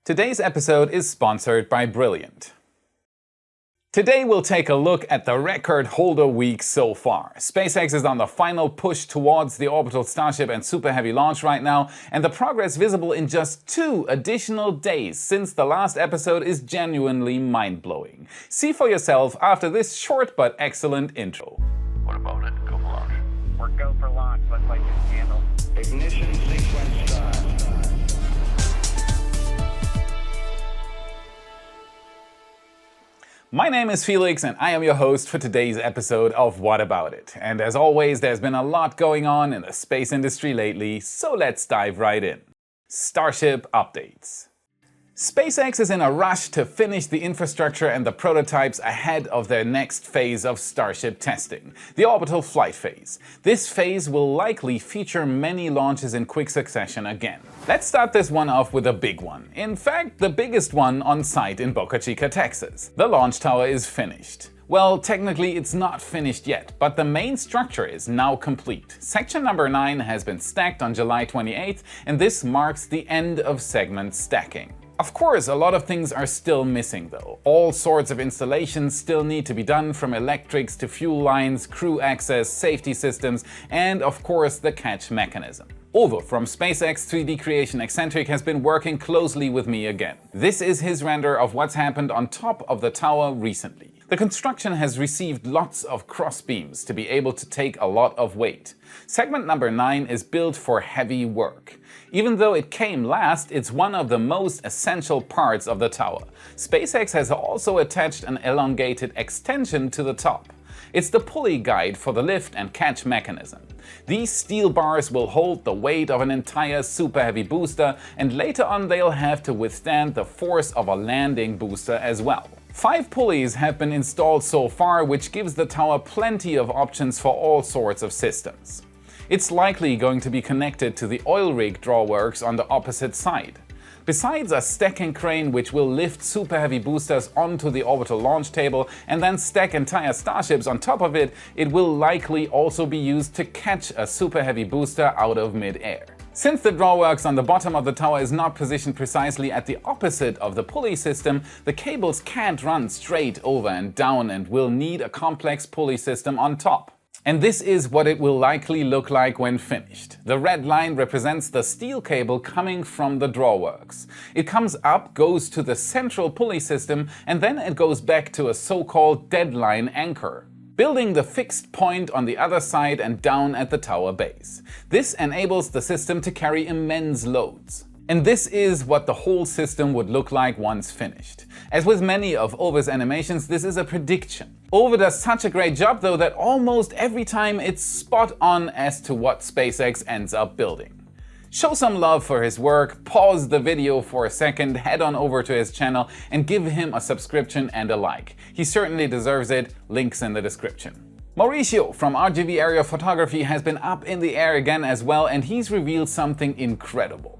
Today's episode is sponsored by Brilliant. Today we'll take a look at the record holder week so far. SpaceX is on the final push towards the orbital Starship and Super Heavy launch right now, and the progress visible in just 2 additional days since the last episode is genuinely mind-blowing. See for yourself after this short but excellent intro. What about it? Go for launch. We're go for launch. Looks like it's handled. Ignition sequence start. My name is Felix and I am your host for today's episode of What About It? And as always, there's been a lot going on in the space industry lately, so let's dive right in. Starship updates. SpaceX is in a rush to finish the infrastructure and the prototypes ahead of their next phase of Starship testing, the orbital flight phase. This phase will likely feature many launches in quick succession again. Let's start this one off with a big one. In fact, the biggest one on site in Boca Chica, Texas. The launch tower is finished. Well, technically it's not finished yet, but the main structure is now complete. Section number 9 has been stacked on July 28th, and this marks the end of segment stacking. Of course, a lot of things are still missing though. All sorts of installations still need to be done, from electrics to fuel lines, crew access, safety systems, and of course the catch mechanism. Uwe from SpaceX 3D creation Eccentric has been working closely with me again. This is his render of what's happened on top of the tower recently. The construction has received lots of cross beams to be able to take a lot of weight. Segment number 9 is built for heavy work. Even though it came last, it's one of the most essential parts of the tower. SpaceX has also attached an elongated extension to the top. It's the pulley guide for the lift and catch mechanism. These steel bars will hold the weight of an entire Super Heavy booster, and later on they'll have to withstand the force of a landing booster as well. 5 pulleys have been installed so far, which gives the tower plenty of options for all sorts of systems. It's likely going to be connected to the oil rig drawworks on the opposite side. Besides a stacking crane which will lift Super Heavy boosters onto the orbital launch table and then stack entire starships on top of it, it will likely also be used to catch a Super Heavy booster out of mid-air. Since the drawworks on the bottom of the tower is not positioned precisely at the opposite of the pulley system, the cables can't run straight over and down and will need a complex pulley system on top. And this is what it will likely look like when finished. The red line represents the steel cable coming from the drawworks. It comes up, goes to the central pulley system, and then it goes back to a so-called deadline anchor, building the fixed point on the other side and down at the tower base. This enables the system to carry immense loads. And this is what the whole system would look like once finished. As with many of Uwe's animations, this is a prediction. Uwe does such a great job though that almost every time it's spot on as to what SpaceX ends up building. Show some love for his work, pause the video for a second, head on over to his channel and give him a subscription and a like. He certainly deserves it, links in the description. Mauricio from RGV Area Photography has been up in the air again as well, and he's revealed something incredible.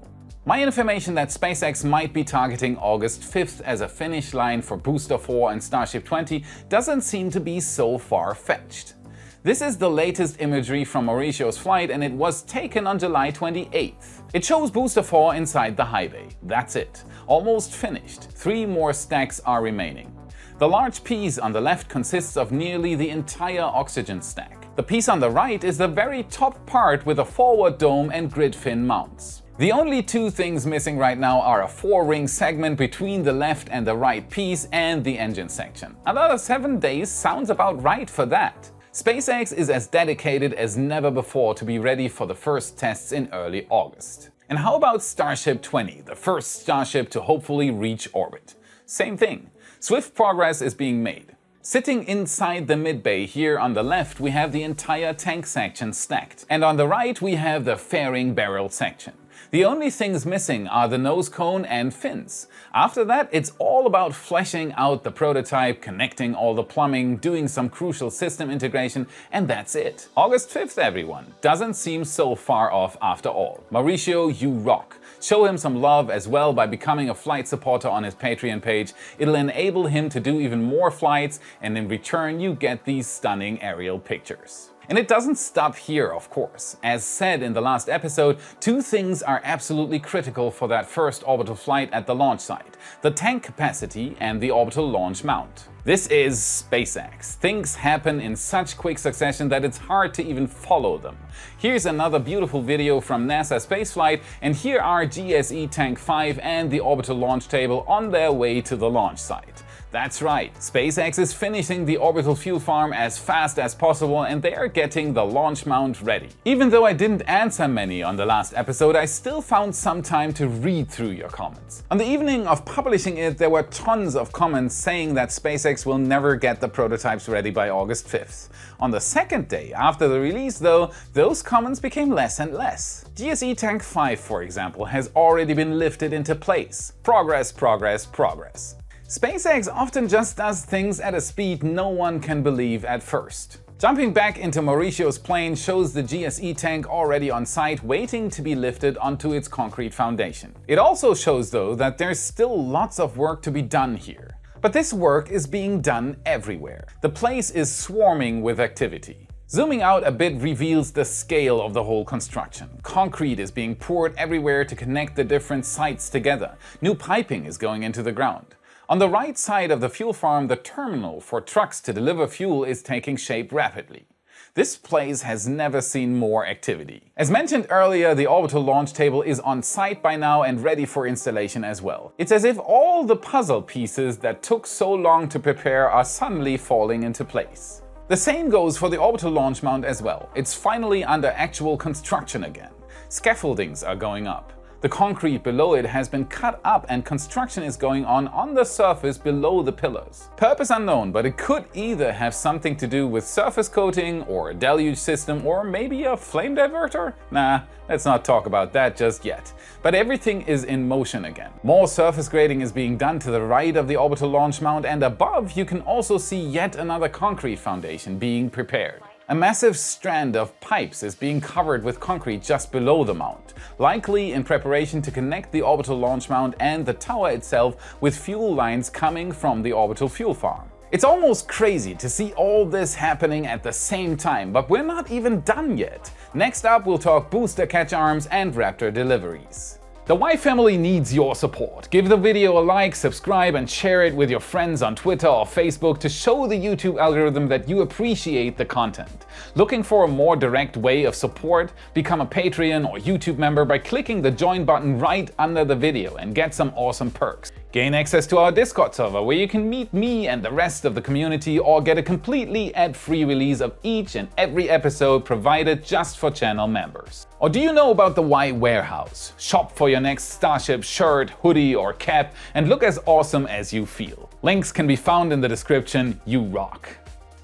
My information that SpaceX might be targeting August 5th as a finish line for Booster 4 and Starship 20 doesn't seem to be so far-fetched. This is the latest imagery from Mauricio's flight, and it was taken on July 28th. It shows Booster 4 inside the high bay. That's it. Almost finished. 3 more stacks are remaining. The large piece on the left consists of nearly the entire oxygen stack. The piece on the right is the very top part with a forward dome and grid fin mounts. The only 2 things missing right now are a 4-ring segment between the left and the right piece and the engine section. Another 7 days sounds about right for that. SpaceX is as dedicated as never before to be ready for the first tests in early August. And how about Starship 20, the first Starship to hopefully reach orbit? Same thing. Swift progress is being made. Sitting inside the mid-bay here on the left we have the entire tank section stacked, and on the right we have the fairing barrel section. The only things missing are the nose cone and fins. After that, it's all about fleshing out the prototype, connecting all the plumbing, doing some crucial system integration, and that's it. August 5th, everyone. Doesn't seem so far off after all. Mauricio, you rock. Show him some love as well by becoming a flight supporter on his Patreon page. It'll enable him to do even more flights, and in return you get these stunning aerial pictures. And it doesn't stop here, of course. As said in the last episode, two things are absolutely critical for that first orbital flight at the launch site: the tank capacity and the orbital launch mount. This is SpaceX. Things happen in such quick succession that it's hard to even follow them. Here's another beautiful video from NASA spaceflight, and here are GSE Tank 5 and the orbital launch table on their way to the launch site. That's right, SpaceX is finishing the orbital fuel farm as fast as possible, and they are getting the launch mount ready. Even though I didn't answer many on the last episode, I still found some time to read through your comments. On the evening of publishing it, there were tons of comments saying that SpaceX will never get the prototypes ready by August 5th. On the second day after the release though, those comments became less and less. GSE Tank 5, for example, has already been lifted into place. Progress, progress, progress. SpaceX often just does things at a speed no one can believe at first. Jumping back into Mauricio's plane shows the GSE tank already on site, waiting to be lifted onto its concrete foundation. It also shows though that there's still lots of work to be done here. But this work is being done everywhere. The place is swarming with activity. Zooming out a bit reveals the scale of the whole construction. Concrete is being poured everywhere to connect the different sites together. New piping is going into the ground. On the right side of the fuel farm, the terminal for trucks to deliver fuel is taking shape rapidly. This place has never seen more activity. As mentioned earlier, the orbital launch table is on site by now and ready for installation as well. It's as if all the puzzle pieces that took so long to prepare are suddenly falling into place. The same goes for the orbital launch mount as well. It's finally under actual construction again. Scaffoldings are going up. The concrete below it has been cut up and construction is going on the surface below the pillars. Purpose unknown, but it could either have something to do with surface coating or a deluge system or maybe a flame diverter? Nah, let's not talk about that just yet. But everything is in motion again. More surface grading is being done to the right of the orbital launch mount, and above you can also see yet another concrete foundation being prepared. A massive strand of pipes is being covered with concrete just below the mount, likely in preparation to connect the orbital launch mount and the tower itself with fuel lines coming from the orbital fuel farm. It's almost crazy to see all this happening at the same time, but we're not even done yet. Next up, we'll talk booster catch arms and Raptor deliveries. The Y family needs your support. Give the video a like, subscribe, and share it with your friends on Twitter or Facebook to show the YouTube algorithm that you appreciate the content. Looking for a more direct way of support? Become a Patreon or YouTube member by clicking the join button right under the video and get some awesome perks. Gain access to our Discord server where you can meet me and the rest of the community, or get a completely ad-free release of each and every episode provided just for channel members. Or do you know about the Y Warehouse? Shop for your next Starship shirt, hoodie, or cap and look as awesome as you feel. Links can be found in the description. You rock.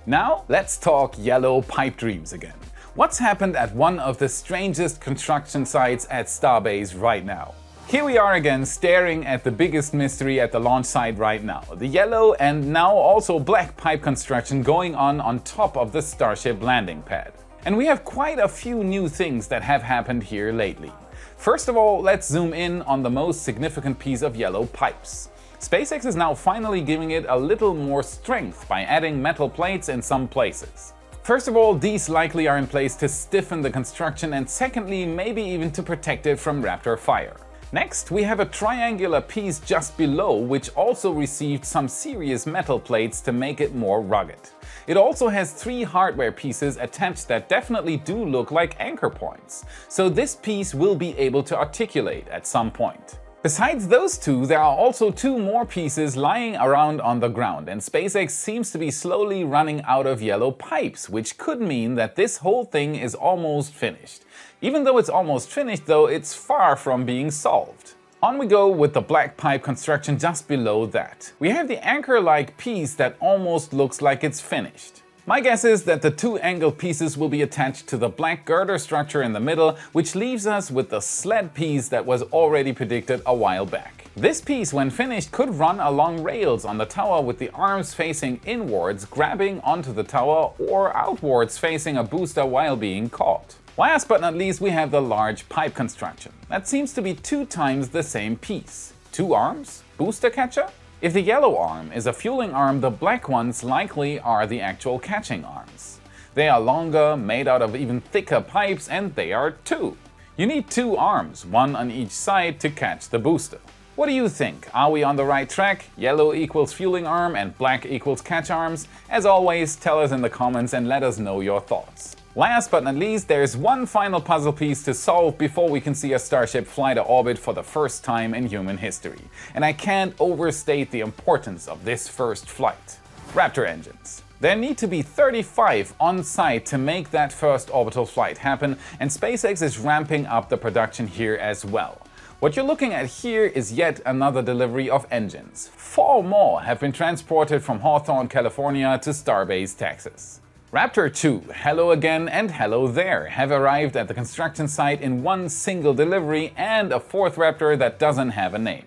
Now let's talk yellow pipe dreams again. What's happened at one of the strangest construction sites at Starbase right now? Here we are again, staring at the biggest mystery at the launch site right now. The yellow and now also black pipe construction going on top of the Starship landing pad. And we have quite a few new things that have happened here lately. First of all, let's zoom in on the most significant piece of yellow pipes. SpaceX is now finally giving it a little more strength by adding metal plates in some places. First of all, these likely are in place to stiffen the construction, and secondly, maybe even to protect it from Raptor fire. Next, we have a triangular piece just below, which also received some serious metal plates to make it more rugged. It also has 3 hardware pieces attached that definitely do look like anchor points, so this piece will be able to articulate at some point. Besides those two, there are also 2 more pieces lying around on the ground, and SpaceX seems to be slowly running out of yellow pipes, which could mean that this whole thing is almost finished. Even though it's almost finished though, it's far from being solved. On we go with the black pipe construction just below that. We have the anchor-like piece that almost looks like it's finished. My guess is that the 2 angled pieces will be attached to the black girder structure in the middle, which leaves us with the SLED piece that was already predicted a while back. This piece, when finished, could run along rails on the tower with the arms facing inwards, grabbing onto the tower, or outwards facing a booster while being caught. Last but not least, we have the large pipe construction. That seems to be 2 times the same piece. 2 arms? Booster catcher? If the yellow arm is a fueling arm, the black ones likely are the actual catching arms. They are longer, made out of even thicker pipes, and they are two. You need two arms, one on each side, to catch the booster. What do you think? Are we on the right track? Yellow equals fueling arm and black equals catch arms? As always, tell us in the comments and let us know your thoughts. Last but not least, there's one final puzzle piece to solve before we can see a Starship fly to orbit for the first time in human history. And I can't overstate the importance of this first flight. Raptor engines. There need to be 35 on site to make that first orbital flight happen, and SpaceX is ramping up the production here as well. What you're looking at here is yet another delivery of engines. 4 more have been transported from Hawthorne, California to Starbase, Texas. Raptor 2, hello again and hello there, have arrived at the construction site in one single delivery, and a fourth Raptor that doesn't have a name.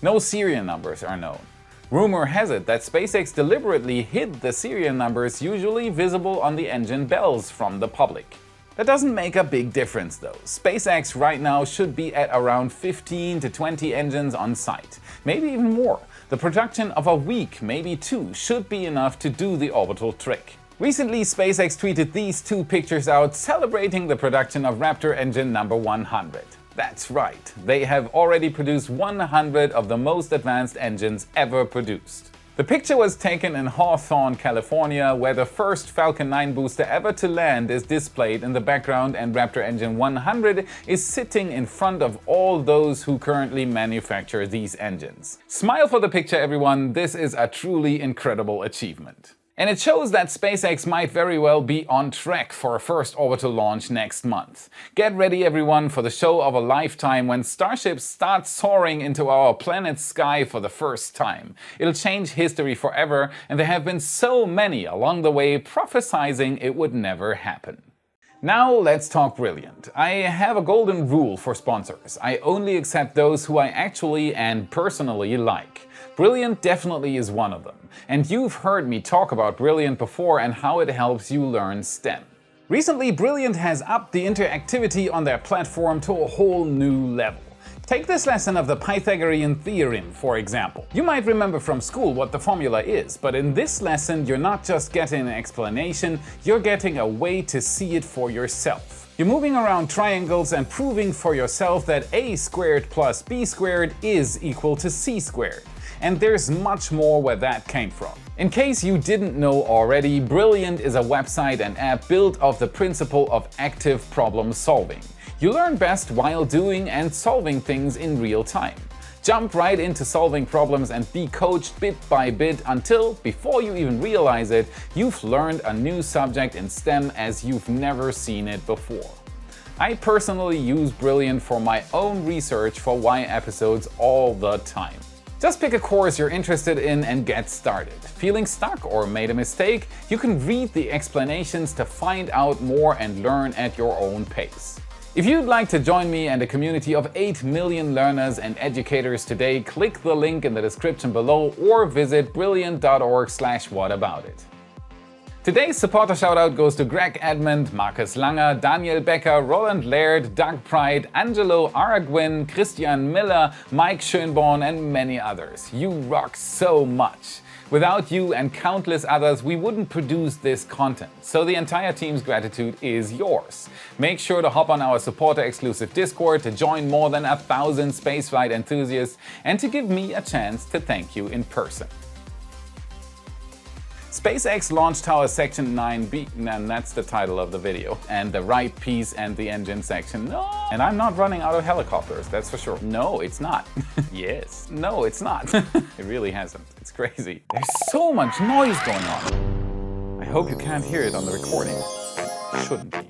No serial numbers are known. Rumor has it that SpaceX deliberately hid the serial numbers usually visible on the engine bells from the public. That doesn't make a big difference though. SpaceX right now should be at around 15 to 20 engines on site, maybe even more. The production of a week, maybe 2, should be enough to do the orbital trick. Recently, SpaceX tweeted these 2 pictures out celebrating the production of Raptor engine number 100. That's right, they have already produced 100 of the most advanced engines ever produced. The picture was taken in Hawthorne, California, where the first Falcon 9 booster ever to land is displayed in the background, and Raptor engine 100 is sitting in front of all those who currently manufacture these engines. Smile for the picture, everyone, this is a truly incredible achievement. And it shows that SpaceX might very well be on track for a first orbital launch next month. Get ready everyone for the show of a lifetime when Starship starts soaring into our planet's sky for the first time. It'll change history forever, and there have been so many along the way prophesizing it would never happen. Now let's talk Brilliant. I have a golden rule for sponsors. I only accept those who I actually and personally like. Brilliant definitely is one of them. And you've heard me talk about Brilliant before and how it helps you learn STEM. Recently, Brilliant has upped the interactivity on their platform to a whole new level. Take this lesson of the Pythagorean theorem, for example. You might remember from school what the formula is, but in this lesson you're not just getting an explanation, you're getting a way to see it for yourself. You're moving around triangles and proving for yourself that a squared plus b squared is equal to c squared. And there's much more where that came from. In case you didn't know already, Brilliant is a website and app built of the principle of active problem solving. You learn best while doing and solving things in real time. Jump right into solving problems and be coached bit by bit until, before you even realize it, you've learned a new subject in STEM as you've never seen it before. I personally use Brilliant for my own research for Y episodes all the time. Just pick a course you're interested in and get started. Feeling stuck or made a mistake? You can read the explanations to find out more and learn at your own pace. If you'd like to join me and a community of 8 million learners and educators today, click the link in the description below or visit brilliant.org/whataboutit. Today's supporter shoutout goes to Greg Edmond, Marcus Langer, Daniel Becker, Roland Laird, Doug Pride, Angelo Aragwin, Christian Miller, Mike Schönborn, and many others. You rock so much. Without you and countless others, we wouldn't produce this content, so the entire team's gratitude is yours. Make sure to hop on our supporter-exclusive Discord to join more than 1,000 spaceflight enthusiasts and to give me a chance to thank you in person. SpaceX Launch Tower Section 9B, and that's the title of the video. And the right piece and the engine section, no. And I'm not running out of helicopters, that's for sure. No, it's not. Yes. No, it's not. It really hasn't. It's crazy. There's so much noise going on. I hope you can't hear it on the recording. It shouldn't be.